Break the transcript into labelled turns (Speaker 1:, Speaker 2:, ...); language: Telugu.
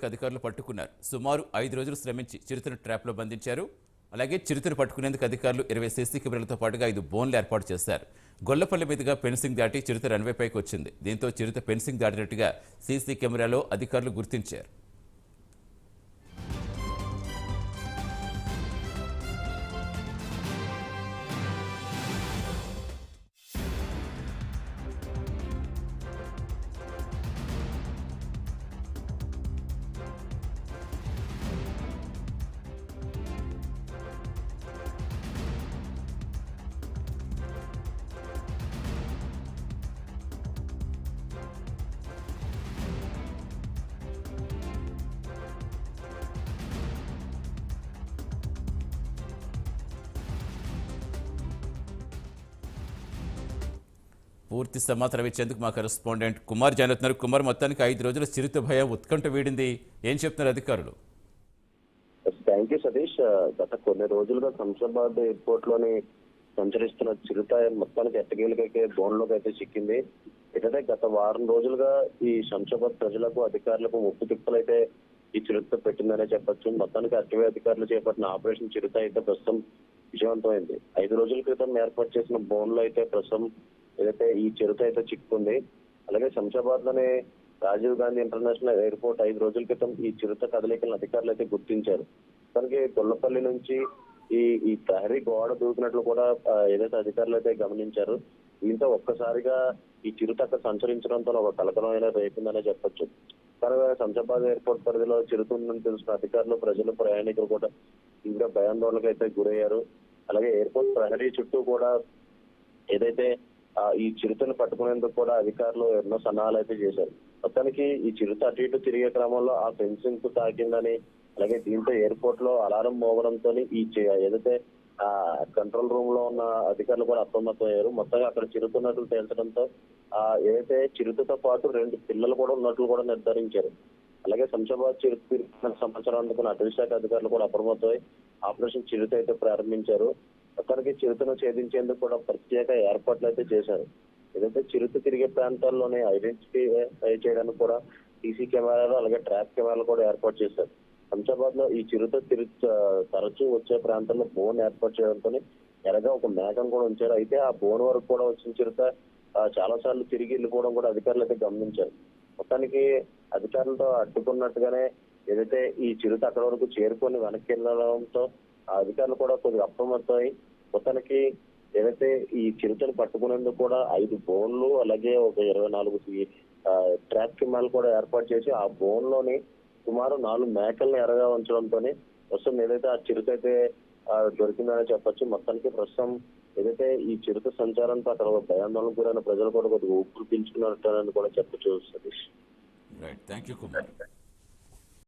Speaker 1: అధికారులు పట్టుకున్నారు. సుమారు 5 రోజులు శ్రమించి చిరుతను ట్రాప్లో బంధించారు. అలాగే చిరుతను పట్టుకునేందుకు అధికారులు 20 సీసీ కెమెరాలతో పాటుగా 5 బోన్లు ఏర్పాటు చేశారు. గొల్లపల్లి మీదుగా ఫెన్సింగ్ దాటి చిరుత రన్వేపైకి వచ్చింది. దీంతో చిరుత ఫెన్సింగ్ దాటినట్టుగా సీసీ కెమెరాలో అధికారులు గుర్తించారు. పూర్తి సమాచారం ఇచ్చేందుకు మా కరెస్పాండెంట్ కుమార్ జాయిన్ అవుతున్నారు. కుమార్, మొత్తానికి 5 రోజుల చిరుత భయం ఉత్కంఠ వీడింది. ఏం చెప్తున్నారు అధికారులు?
Speaker 2: Thank you Satish. గత కొన్ని రోజులుగా శంషాబాద్ ఎయిర్పోర్ట్ లోని సంచరిస్తున్న చిరుత మొత్తానికి ఎట్టకేలకైతే బోన్లోకి అయితే చిక్కింది. అయితే గత వారం రోజులుగా ఈ శంషాబాద్ ప్రజలకు అధికారులకు ముప్పు తిప్పలైతే ఈ చిరుత పెట్టిందనే చెప్పొచ్చు. మొత్తానికి అటవీ అధికారులు చేపట్టిన ఆపరేషన్ చిరుత అయితే ప్రస్తుతం విజయవంతమైంది. 5 రోజుల క్రితం ఏర్పాటు చేసిన బోన్ లో అయితే ప్రస్తుతం ఏదైతే ఈ చిరుత అయితే చిక్కుంది. అలాగే శంషాబాద్ లోనే రాజీవ్ గాంధీ ఇంటర్నేషనల్ ఎయిర్పోర్ట్ 5 రోజుల క్రితం ఈ చిరుత కదలికలను అధికారులు అయితే గుర్తించారు. దానికి గొల్లపల్లి నుంచి ఈ ప్రహరీ గోడ దూకినట్లు కూడా ఏదైతే అధికారులు అయితే గమనించారు. దీంతో ఒక్కసారిగా ఈ చిరుత అక్కడ సంచరించడంతో ఒక కలకలమైన రేపిందనే చెప్పొచ్చు. కానీ శంషాబాద్ ఎయిర్పోర్ట్ పరిధిలో చిరుత ఉందని తెలిసిన అధికారులు, ప్రజలు, ప్రయాణికులు కూడా ఇంకా భయాందోళనకు అయితే గురయ్యారు. అలాగే ఎయిర్పోర్ట్ ప్రహరీ చుట్టూ కూడా ఏదైతే ఈ చిరుతను పట్టుకునేందుకు కూడా అధికారులు ఎన్నో సన్నాహాలు అయితే చేశారు. మొత్తానికి ఈ చిరుత అటు ఇటు తిరిగే క్రమంలో ఆ ఫెన్సింగ్ కు తాకిందని, అలాగే దీంతో ఎయిర్పోర్ట్ లో అలారం మోగడంతో ఏదైతే ఆ కంట్రోల్ రూమ్ లో ఉన్న అధికారులు కూడా అప్రమత్తమయ్యారు. మొత్తంగా అక్కడ చిరుతున్నట్లు తేల్చడంతో ఏదైతే చిరుతతో పాటు 2 పిల్లలు కూడా ఉన్నట్లు కూడా నిర్ధారించారు. అలాగే శంషాబాద్ చిరుత సమాచారం అందుకున్న అటవీ శాఖ అధికారులు కూడా అప్రమత్తమై ఆపరేషన్ చిరుత అయితే ప్రారంభించారు. మొత్తానికి చిరుతను ఛేదించేందుకు కూడా ప్రత్యేక ఏర్పాట్లు అయితే చేశారు. ఏదైతే చిరుత తిరిగే ప్రాంతాల్లోనే ఐడెంటిఫై చేయడానికి కూడా సీసీ కెమెరాలు, అలాగే ట్రాప్ కెమెరాలు కూడా ఏర్పాటు చేశారు. శంషాబాద్ లో ఈ చిరుత తరచూ వచ్చే ప్రాంతంలో బోన్ ఏర్పాటు చేయడంతో ఎరగా ఒక మేఘం కూడా ఉంచారు. అయితే ఆ బోన్ వరకు కూడా వచ్చిన చిరుత చాలా సార్లు తిరిగి వెళ్ళిపోవడం కూడా అధికారులు అయితే గమనించారు. మొత్తానికి అధికారులతో అడ్డుకున్నట్టుగానే ఏదైతే ఈ చిరుత అక్కడ వరకు చేరుకొని వెనక్కి వెళ్ళడంతో ఆ అధికారులు కూడా కొద్దిగా అప్రమత్తమై మొత్తానికి ఏదైతే ఈ చిరుతను పట్టుకునేందుకు కూడా 5 బోన్లు, అలాగే ఒక 24 ట్రాప్ కెమెరాలు కూడా ఏర్పాటు చేసి ఆ బోన్ లోని సుమారు 4 మేకలను ఎరగా ఉంచడంతో ప్రస్తుతం ఏదైతే ఆ చిరుత అయితే దొరికిందని చెప్పొచ్చు. మొత్తానికి ప్రస్తుతం ఏదైతే ఈ చిరుత సంచారంతో అక్కడ భయాందోళనకు గురైన ప్రజలు కూడా కొద్దిగా ఊపిరి పీల్చుకున్నట్టు కూడా చెప్పొచ్చు Satish.
Speaker 1: Right, thank you Kumar.